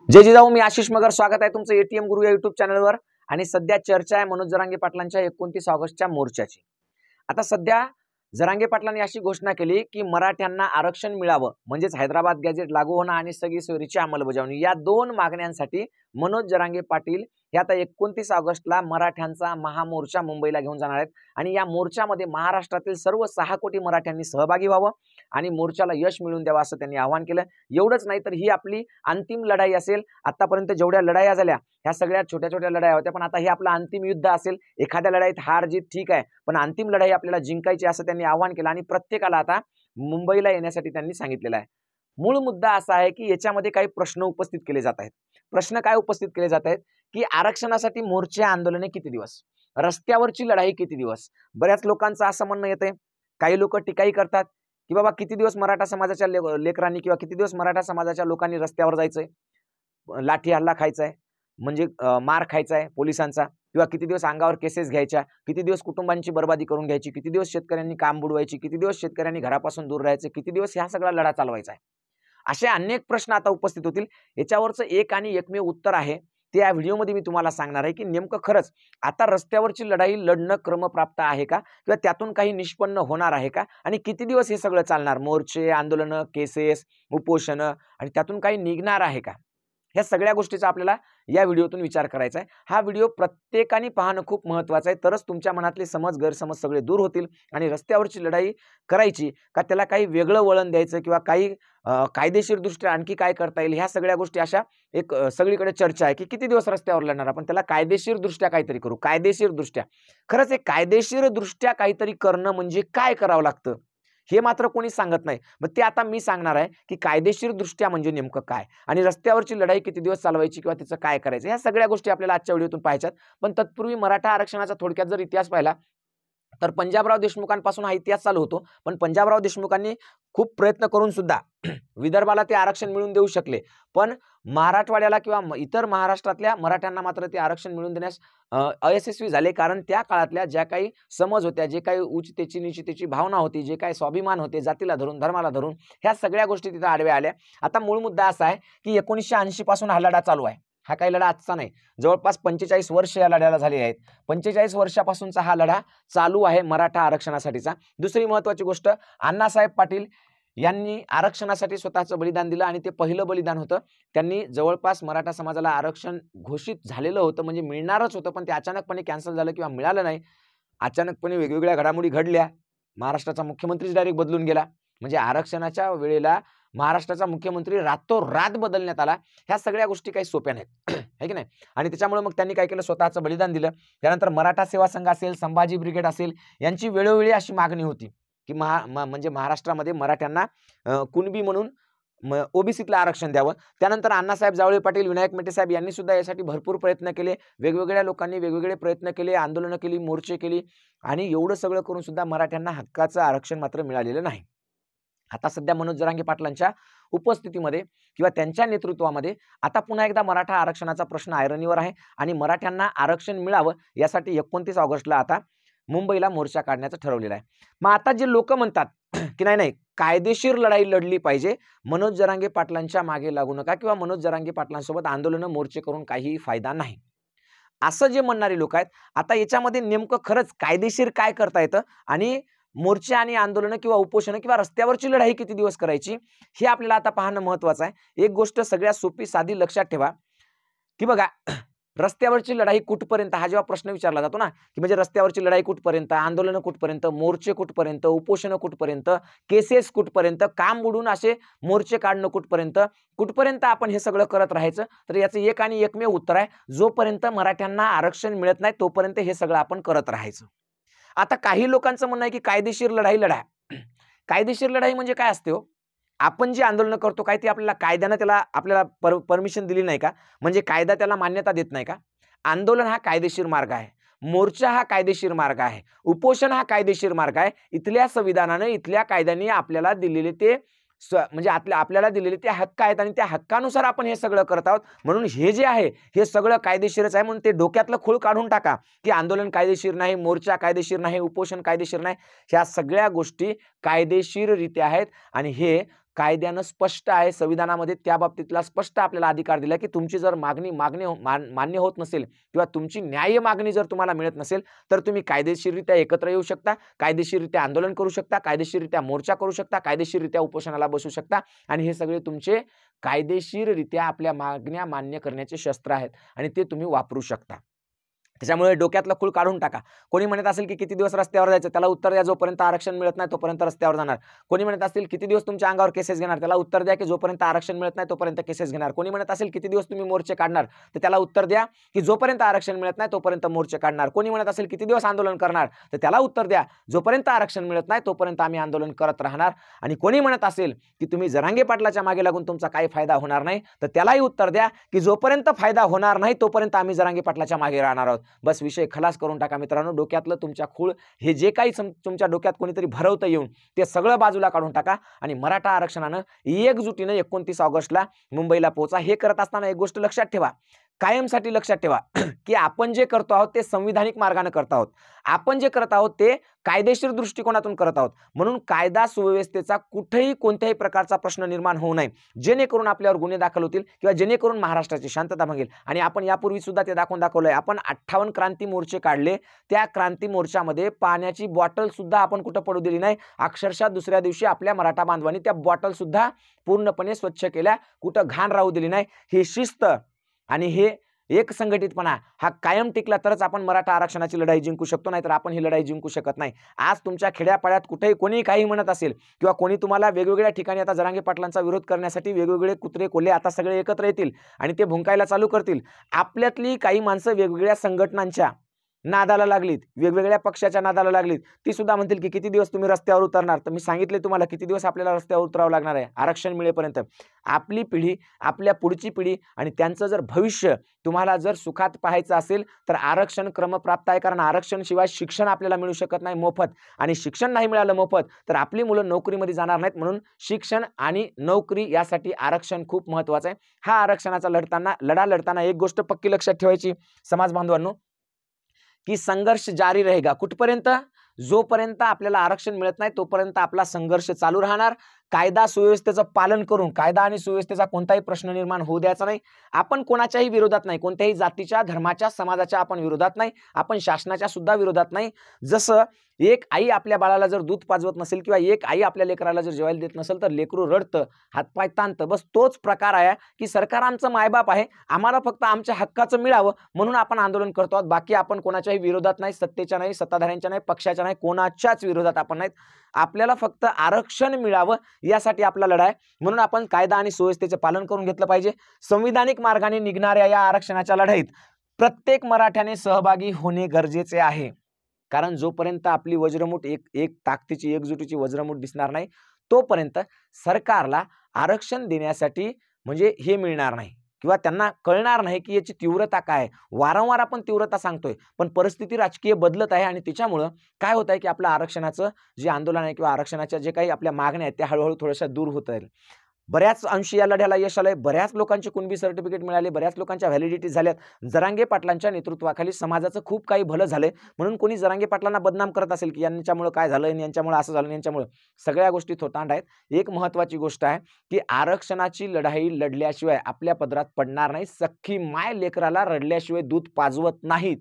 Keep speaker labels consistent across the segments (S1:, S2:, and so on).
S1: जय जिजाऊ, मी आशिष मगर. स्वागत आहे तुमचं एटीएम गुरु या युट्यूब चॅनलवर. आणि सध्या चर्चा आहे मनोज जरांगे पाटलांच्या 29 ऑगस्टच्या मोर्चाची. आता सध्या जरांगे पाटलांनी अशी घोषणा केली की मराठ्यांना आरक्षण मिळावं, म्हणजेच हैदराबाद गॅजेट लागू होणं आणि सगळी सोयरीची अंमलबजावणी, या दोन मागण्यांसाठी मनोज जरांगे पाटील हे आता 29 ऑगस्टला मराठ्यांचा महामोर्चा मुंबईला घेऊन जाणार आहेत. आणि या मोर्चामध्ये महाराष्ट्रातील सर्व 6 कोटी मराठ्यांनी सहभागी व्हावं आणि मोर्चाला यश मिळवून द्यावं असं त्यांनी आवाहन केलं. एवढंच नाही तर ही आपली अंतिम लढाई असेल. आतापर्यंत जेवढ्या लढाया झाल्या ह्या सगळ्या छोट्या छोट्या लढाया होत्या, पण आता हे आपलं अंतिम युद्ध असेल. एखाद्या लढाईत हार जीत ठीक आहे, पण अंतिम लढाई आपल्याला जिंकायची असं त्यांनी आवाहन केलं आणि प्रत्येकाला आता मुंबईला येण्यासाठी त्यांनी सांगितलेलं आहे. मूळ मुद्दा असा आहे की याच्यामध्ये काही प्रश्न उपस्थित केले जात आहेत. प्रश्न काय उपस्थित केले जात आहेत की आरक्षणासाठी मोर्चे आंदोलने किती दिवस, रस्त्यावरची लढाई किती दिवस. बऱ्याच लोकांचं असं म्हणणं येतंय, काही लोक टीकाही करतात की बाबा किती दिवस मराठा समाजाच्या लेकरांनी किंवा किती दिवस मराठा समाजाच्या लोकांनी रस्त्यावर जायचंय, लाठी हल्ला खायचाय, म्हणजे मार खायचा आहे पोलिसांचा, किंवा किती दिवस अंगावर केसेस घ्यायच्या, किती दिवस कुटुंबांची बर्बादी करून घ्यायची, किती दिवस शेतकऱ्यांनी काम बुडवायची, किती दिवस शेतकऱ्यांनी घरापासून दूर राहायचे, किती दिवस ह्या सगळा लढा चालवायचा आहे. असे अनेक प्रश्न आता उपस्थित होतील. याच्यावरचं एक आणि एकमेव उत्तर आहे ते या व्हिडिओमध्ये मी तुम्हाला सांगणार आहे की नेमकं खरंच आता रस्त्यावरची लढाई लढणं क्रमप्राप्त आहे का, किंवा त्यातून काही निष्पन्न होणार आहे का, आणि किती दिवस हे सगळं चालणार, मोर्चे, आंदोलनं, केसेस, उपोषणं, आणि त्यातून काही निघणार आहे का. ह्या सगळ्या गोष्टीचा आपल्याला या व्हिडिओतून विचार करायचा आहे. हा व्हिडिओ प्रत्येकाने पाहणं खूप महत्त्वाचं आहे, तरच तुमच्या मनातले समज, गैरसमज सगळे दूर होतील. आणि रस्त्यावरची लढाई करायची का त्याला काही वेगळं वळण द्यायचं, किंवा काही कायदेशीरदृष्ट्या आणखी काय करता येईल, ह्या सगळ्या गोष्टी अशा एक सगळीकडे चर्चा आहे की किती दिवस रस्त्यावर लढणार, आपण त्याला कायदेशीरदृष्ट्या काहीतरी करू. कायदेशीरदृष्ट्या खरंच एक कायदेशीरदृष्ट्या काहीतरी करणं म्हणजे काय करावं लागतं हे मात्र कोणी सांगत नाही. मग ते आता मी सांगणार आहे की कायदेशीरदृष्ट्या म्हणजे नेमकं काय, आणि रस्त्यावरची लढाई किती दिवस चालवायची किंवा त्याचं काय करायचं, ह्या सगळ्या गोष्टी आपल्याला आजच्या व्हिडिओतून पाहायच्यात. पण तत्पूर्वी मराठा आरक्षणाचा थोडक्यात जर इतिहास पाहिला तर पंजाबराव देशमुखांपासून हा इतिहास चालू होतो. पण पंजाबराव देशमुखांनी खूप प्रयत्न करून सुद्धा विदर्भाला ते आरक्षण मिळवून देऊ शकले, पण मराठवाड्याला किंवा इतर महाराष्ट्रातल्या मराठ्यांना मात्र ते आरक्षण मिळवून देण्यास अयशस्वी झाले. कारण त्या काळातल्या ज्या काही समज होत्या, जे काही उच्चतेची नीचतेची भावना होती, जे काही स्वाभिमान होते, जातीला धरून, धर्माला धरून, ह्या सगळ्या गोष्टी तिथं आडव्या आल्या. आता मूळ मुद्दा असा आहे की 1980 पासून हा लढा चालू आहे. हा काही लढा आजचा नाही, जवळपास 45 वर्ष या लढ्याला झाली आहेत. 45 वर्षापासूनचा हा लढा चालू आहे मराठा आरक्षणासाठीचा. दुसरी महत्त्वाची गोष्ट, अण्णासाहेब पाटील यांनी आरक्षणासाठी स्वतःचं बलिदान दिलं, आणि ते पहिलं बलिदान होतं. त्यांनी जवळपास मराठा समाजाला आरक्षण घोषित झालेलं होतं, म्हणजे मिळणारच होतं, पण ते अचानकपणे कॅन्सल झालं किंवा मिळालं नाही. अचानकपणे वेगवेगळ्या घडामोडी घडल्या. महाराष्ट्राचा मुख्यमंत्रीच डायरेक्ट बदलून गेला. म्हणजे आरक्षणाच्या वेळेला महाराष्ट्राचा मुख्यमंत्री रातोरात बदलण्यात आला. ह्या सगळ्या गोष्टी काही सोप्या नाहीत है की नाही. आणि त्याच्यामुळे मग त्यांनी काय केलं, स्वतःचं बलिदान दिलं. त्यानंतर मराठा सेवा संघ असेल, संभाजी ब्रिगेड असेल, यांची वेळोवेळी अशी मागणी होती की म्हणजे महाराष्ट्रामध्ये मराठ्यांना कुणबी म्हणून ओबीसीतलं आरक्षण द्यावं. त्यानंतर अण्णासाहेब जावळे पाटील, विनायक मेटे साहेब यांनी सुद्धा यासाठी भरपूर प्रयत्न केले. वेगवेगळ्या लोकांनी वेगवेगळे प्रयत्न केले, आंदोलनं केली, मोर्चे केली, आणि एवढं सगळं करून सुद्धा मराठ्यांना हक्काचं आरक्षण मात्र मिळालेलं नाही. आता सध्या मनोज जरांगे पाटलांच्या उपस्थितीमध्ये किंवा त्यांच्या नेतृत्वामध्ये आता पुन्हा एकदा मराठा आरक्षणाचा प्रश्न ऐरणीवर आहे, आणि मराठ्यांना आरक्षण मिळावं यासाठी 29 ऑगस्टला आता मुंबईला मोर्चा काढण्याचं ठरवलेलं आहे. मग आता जे लोक म्हणतात की नाही नाही, कायदेशीर लढाई लढली पाहिजे, मनोज जरांगे पाटलांच्या मागे लागू नका, किंवा मनोज जरांगे पाटलांसोबत आंदोलनं, मोर्चे करून काही फायदा नाही, असं जे म्हणणारे लोक आहेत, आता याच्यामध्ये नेमकं खरंच कायदेशीर काय करता येतं, आणि मोर्चे आणि आंदोलनं किंवा उपोषणं किंवा रस्त्यावरची लढाई किती दिवस करायची, हे आपल्याला आता पाहणं महत्त्वाचं आहे. एक गोष्ट सगळ्यात सोपी साधी लक्षात ठेवा की बघा, रस्त्यावरची लढाई कुठपर्यंत, हा जेव्हा प्रश्न विचारला जातो ना, की म्हणजे रस्त्यावरची लढाई कुठपर्यंत, आंदोलनं कुठपर्यंत, मोर्चे कुठपर्यंत, उपोषणं कुठपर्यंत, केसेस कुठपर्यंत, काम बुडून असे मोर्चे काढणं कुठपर्यंत, कुठपर्यंत आपण हे सगळं करत राहायचं, तर याचं एक आणि एकमेव उत्तर आहे, जोपर्यंत मराठ्यांना आरक्षण मिळत नाही तोपर्यंत हे सगळं आपण करत राहायचं. आता काही लोकांचं म्हणणं आहे की कायदेशीर लढाई लढा. कायदेशीर लढाई म्हणजे काय असते हो? आपण जी आंदोलन करतो काय ती आपल्याला कायद्यानं त्याला आपल्याला परमिशन दिली नाही का? म्हणजे कायदा त्याला मान्यता देत नाही का? आंदोलन हा कायदेशीर मार्ग आहे, मोर्चा हा कायदेशीर मार्ग आहे, उपोषण हा कायदेशीर मार्ग आहे. इथल्या संविधानाने, इथल्या कायद्याने आपल्याला दिलेले ते म्हणजे आपल्याला दिलेले ते हक्क आहेत, आणि त्या हक्कानुसार आपण हे सगळं करत आहोत. म्हणून हे जे आहे हे सगळं कायदेशीरच आहे. म्हणून ते डोक्यातलं खूळ काढून टाका की आंदोलन कायदेशीर नाही, मोर्चा कायदेशीर नाही, उपोषण कायदेशीर नाही. ह्या सगळ्या गोष्टी कायदेशीररित्या आहेत, आणि हे कायद्यानं स्पष्ट आहे, संविधानामध्ये त्या बाबतीतला स्पष्ट आपल्याला अधिकार दिला की तुमची जर मान्य होत नसेल किंवा तुमची न्याय्य मागणी जर तुम्हाला मिळत नसेल तर तुम्ही कायदेशीररित्या एकत्र येऊ शकता, कायदेशीररित्या आंदोलन करू शकता, कायदेशीररित्या मोर्चा करू शकता, कायदेशीररित्या उपोषणाला बसू शकता आणि हे सगळे तुमचे कायदेशीररित्या आपल्या मागण्या मान्य करण्याचे शस्त्र आहेत आणि ते तुम्ही वापरू शकता. त्याच्यामुळे डोक्यातलं खूळ काढून टाका. कोणी म्हणत असेल की किती दिवस रस्त्यावर जायचं, त्याला उत्तर द्या जोपर्यंत आरक्षण मिळत नाही तोपर्यंत रस्त्यावर जाणार. कोणी म्हणत असेल किती दिवस तुमच्या अंगावर केसेस घेणार, त्याला उत्तर द्या की जोपर्यंत आरक्षण मिळत नाही तोपर्यंत केसेस घेणार. कोणी म्हणत असेल किती दिवस तुम्ही मोर्चे काढणार, तर त्याला उत्तर द्या की जोपर्यंत आरक्षण मिळत नाही तोपर्यंत मोर्चे काढणार. कोणी म्हणत असेल किती दिवस आंदोलन करणार, तर त्याला उत्तर द्या जोपर्यंत आरक्षण मिळत नाही तोपर्यंत आम्ही आंदोलन करत राहणार. आणि कोणी म्हणत असेल की तुम्ही जरांगे पाटलाच्या मागे लागून तुमचा काही फायदा होणार नाही, तर त्यालाही उत्तर द्या की जोपर्यंत फायदा होणार नाही तोपर्यंत आम्ही जरांगे पाटलाच्या मागे राहणार आहोत. बस विषय खलास करून टाका मित्रांनो. डोक्यातलं तुमच्या खूळ हे जे काही तुमच्या डोक्यात कोणीतरी भरवतं येऊन ते सगळं बाजूला काढून टाका आणि मराठा आरक्षणानं एकजुटीनं 29 ऑगस्टला मुंबईला पोहोचा. हे करत असताना एक गोष्ट लक्षात ठेवा, कायमसाठी लक्षात ठेवा की आपण जे करतो आहोत ते संविधानिक मार्गाने करत आहोत, आपण जे करत आहोत ते कायदेशीर दृष्टिकोनातून करत आहोत. म्हणून कायदा सुव्यवस्थेचा कुठेही कोणत्याही प्रकारचा प्रश्न निर्माण होऊ नये, जेणेकरून आपल्यावर गुन्हे दाखल होतील किंवा जेणेकरून महाराष्ट्राची शांतता भंगेल. आणि आपण यापूर्वी सुद्धा ते दाखवलंय. आपण 58 क्रांती मोर्चे काढले, त्या क्रांती मोर्चामध्ये पाण्याची बॉटल सुद्धा आपण कुठं पडू दिली नाही. अक्षरशः दुसऱ्या दिवशी आपल्या मराठा बांधवांनी त्या बॉटल सुद्धा पूर्णपणे स्वच्छ केल्या, कुठं घाण राहू दिली नाही. ही शिस्त आणि हे एक संघटितपणा हा कायम टिकला तरच आपण मराठा आरक्षणाची लढाई जिंकू शकतो, नाहीतर आपण ही लढाई जिंकू शकत नाही. आज तुमच्या खेड्यापाड्यात कुठेही कोणी काही म्हणत असेल किंवा कोणी तुम्हाला वेगवेगळ्या ठिकाणी आता जरांगे पाटलांचा विरोध करण्यासाठी वेगवेगळे कुत्रे कोल्हे आता सगळे एकत्र येतील आणि ते भुंकायला चालू करतील. आपल्यातली काही माणसं वेगवेगळ्या संघटनांच्या नादाला लागलीत, वेगवेगळ्या पक्षाच्या नादाला लागलीत, ती सुद्धा म्हणतील की किती दिवस तुम्ही रस्त्यावर उतरणार. तर मी सांगितले तुम्हाला किती दिवस आपल्याला रस्त्यावर उतरावं लागणार आहे आरक्षण मिळेपर्यंत. आपली पिढी, आपल्या पुढची पिढी आणि त्यांचं जर भविष्य तुम्हाला जर सुखात पाहायचं असेल तर आरक्षण क्रमप्राप्त आहे. कारण आरक्षण शिवाय शिक्षण आपल्याला मिळू शकत नाही मोफत, आणि शिक्षण नाही मिळालं मोफत तर आपली मुलं नोकरीमध्ये जाणार नाहीत. म्हणून शिक्षण आणि नोकरी यासाठी आरक्षण खूप महत्त्वाचं आहे. हा आरक्षणाचा लढा लढताना एक गोष्ट पक्की लक्षात ठेवायची समाज बांधवांनो, की संघर्ष जारी रहेगा. कुठपर्यंत? जोपर्यंत आपल्याला आरक्षण मिळत नाही तोपर्यंत आपला संघर्ष चालू राहणार. कायदा सुव्यवस्थेचं पालन करून कायदा आणि सुव्यवस्थेचा कोणताही प्रश्न निर्माण होऊ द्यायचा नाही. आपण कोणाच्याही विरोधात नाही, कोणत्याही जातीच्या, धर्माच्या, समाजाच्या आपण विरोधात नाही, आपण शासनाच्या सुद्धा विरोधात नाही. जसं एक आई आपल्या बाळाला जर दूध पाजवत नसेल किंवा एक आई आपल्या लेकराला जर जेवायला देत नसेल तर लेकरू रडतं, हातपाय ताणतं. बस तोच प्रकार आहे की सरकार आमचं मायबाप आहे, आम्हाला फक्त आमच्या हक्काचं मिळावं म्हणून आपण आंदोलन करतो आहोत. बाकी आपण कोणाच्याही विरोधात नाही, सत्तेच्या नाही, सत्ताधाऱ्यांच्या नाही, पक्षाच्या नाही, कोणाच्याच विरोधात आपण नाहीत. आपल्याला फक्त आरक्षण मिळावं यासाठी आपला लढा आहे. म्हणून आपण कायदा आणि सुव्यवस्थेचे पालन करून घेतलं पाहिजे. संविधानिक मार्गाने निघणाऱ्या या आरक्षणाच्या लढाईत प्रत्येक मराठ्याने सहभागी होणे गरजेचे आहे. कारण जोपर्यंत आपली वज्रमूठ एक ताकदीची, एकजुटीची वज्रमूठ दिसणार नाही तोपर्यंत सरकारला आरक्षण देण्यासाठी म्हणजे हे मिळणार नाही किंवा त्यांना कळणार नाही की याची तीव्रता काय आहे. वारंवार आपण तीव्रता सांगतोय, पण परिस्थिती राजकीय बदलत आहे आणि त्याच्यामुळं काय होत आहे की आपलं आरक्षणाचं जे आंदोलन आहे किंवा आरक्षणाच्या जे काही आपल्या मागण्या आहेत त्या हळूहळू थोड्याशा दूर होत आहेत. बऱ्याच अंशी या लढ्याला यश आलंय, बऱ्याच लोकांचे कुणबी सर्टिफिकेट मिळाले, बऱ्याच लोकांच्या व्हॅलिडिटी झाल्यात. जरांगे पाटलांच्या नेतृत्वाखाली समाजाचं खूप काही भलं झालंय. म्हणून कोणी जरांगे पाटलांना बदनाम करत असेल की यांच्यामुळे काय झालं, यांच्यामुळे असं झालं, यांच्यामुळे सगळ्या गोष्टी थोतांड आहेत. एक महत्त्वाची गोष्ट आहे की आरक्षणाची लढाई लढल्याशिवाय आपल्या पदरात पडणार नाही. सख्खी माय लेकराला रडल्याशिवाय दूध पाजवत नाहीत,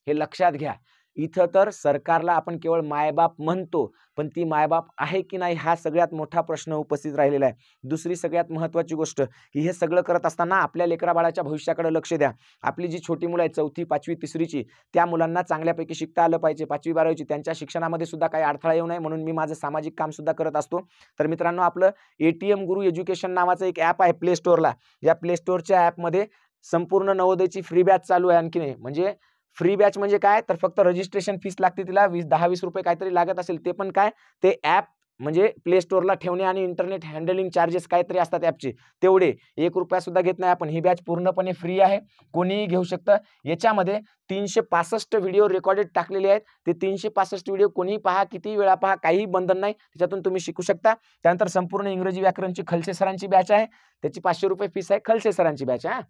S1: हे लक्षात घ्या. इथं तर सरकारला आपण केवळ मायबाप म्हणतो, पण ती मायबाप आहे की नाही हा सगळ्यात मोठा प्रश्न उपस्थित राहिलेला आहे. दुसरी सगळ्यात महत्त्वाची गोष्ट की हे सगळं करत असताना आपल्या लेकराबाळाच्या भविष्याकडे लक्ष द्या. आपली जी छोटी मुलं आहेत 4थी, 5वी, 3रीची, त्या मुलांना चांगल्यापैकी शिकता आलं पाहिजे. 5वी, 12वीची त्यांच्या शिक्षणामध्ये सुद्धा काही अडथळा येऊ नये म्हणून मी माझं सामाजिक काम सुद्धा करत असतो. तर मित्रांनो, आपलं ATM गुरु एज्युकेशन नावाचं एक ॲप आहे प्ले स्टोअरला. या प्ले स्टोअरच्या ॲपमध्ये संपूर्ण नवोदयची फ्री बॅच चालू आहे. आणखी म्हणजे फ्री बॅच म्हणजे काय, तर फक्त रजिस्ट्रेशन फीस लागते, तिला 10-20 रुपये काहीतरी लागत असेल. ते पण काय, ते ॲप म्हणजे प्ले स्टोअरला ठेवणे आणि इंटरनेट हँडलिंग चार्जेस काहीतरी असतात ॲपचे, तेवढे 1 रुपया सुद्धा घेत नाही आपण. ही बॅच पूर्णपणे फ्री आहे, कोणीही घेऊ शकतं. याच्यामध्ये 365 व्हिडिओ रेकॉर्डेड टाकलेले आहेत. ते 365 व्हिडिओ कोणीही पहा, किती वेळा पहा, काहीही बंधन नाही. त्याच्यातून तुम्ही शिकू शकता. त्यानंतर संपूर्ण इंग्रजी व्याकरणची खलसे सरांची बॅच आहे, त्याची 500 रुपये फीस आहे. खलसे सरांची बॅच आहे,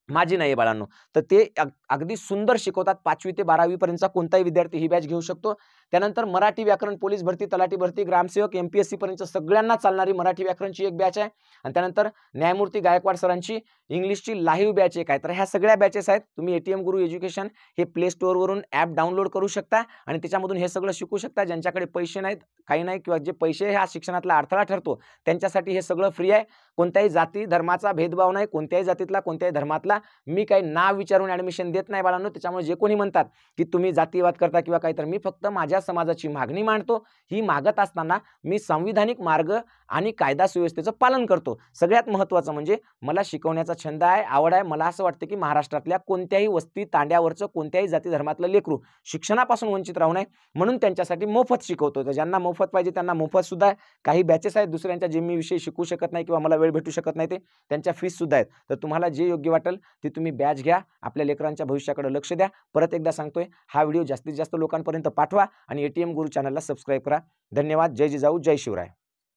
S1: माझी नाही बाळांनो. तर ते अगदी सुंदर शिकवतात. 5वी ते 12वी पर्यंतचा कोणताही विद्यार्थी ही बॅच घेऊ शकतो. त्यानंतर मराठी व्याकरण, पोलीस भरती, तलाठी भरती, ग्रामसेवक, MPSC पर्यंत सगळ्यांना चालणारी मराठी व्याकरणची एक बॅच आहे आणि त्यानंतर न्यायमूर्ती गायकवाड सरांची इंग्लिशची लाईव्ह बॅच एक आहे. तर ह्या सगळ्या बॅचेस आहेत. तुम्ही ATM गुरु एज्युकेशन हे प्ले स्टोअरवरून ॲप डाउनलोड करू शकता आणि त्याच्यामधून हे सगळं शिकू शकता. ज्यांच्याकडे पैसे नाहीत, काही नाही, किंवा जे पैसे ह्या शिक्षणातला अडथळा ठरतो त्यांच्यासाठी हे सगळं फ्री आहे. कोणत्याही जाती धर्माचा भेदभाव नाही, कोणत्याही जातीतला, कोणत्याही धर्मातला. मी काही नाव विचारून ॲडमिशन देत नाही बाळांनो. त्याच्यामुळे जे कोणी म्हणतात की तुम्ही जातीवाद करता किंवा काही, तर मी फक्त माझ्या समाजाची मागणी मांडतो. ही मागत असताना मी संविधानिक मार्ग आणि कायदा सुव्यवस्थेचं पालन करतो. सगळ्यात महत्त्वाचं म्हणजे मला शिकवण्याचा छंद आहे, आवड आहे. मला असं वाटतं की महाराष्ट्रातल्या कोणत्याही वस्ती तांड्यावरचं कोणत्याही जाती धर्मातलं लेकरू शिक्षणापासून वंचित राहू नये म्हणून त्यांच्यासाठी मोफत शिकवतो. तर ज्यांना मोफत पाहिजे त्यांना मोफत सुद्धा आहे. काही बॅचेस आहेत दुसऱ्यांच्या जे मी विषय शिकू शकत नाही किंवा मला वेळ भेटू शकत नाही, ते त्यांच्या फीस सुद्धा आहेत. तर तुम्हाला जे योग्य वाटेल ते तुम्ही बॅच घ्या. आपल्या लेकरांच्या भविष्याकडे लक्ष द्या. परत एकदा सांगतोय, हा व्हिडिओ जास्तीत जास्त लोकांपर्यंत पाठवा आणि ATM गुरु चॅनलला सबस्क्राईब करा. धन्यवाद. जय जिजाऊ, जय शिवराय.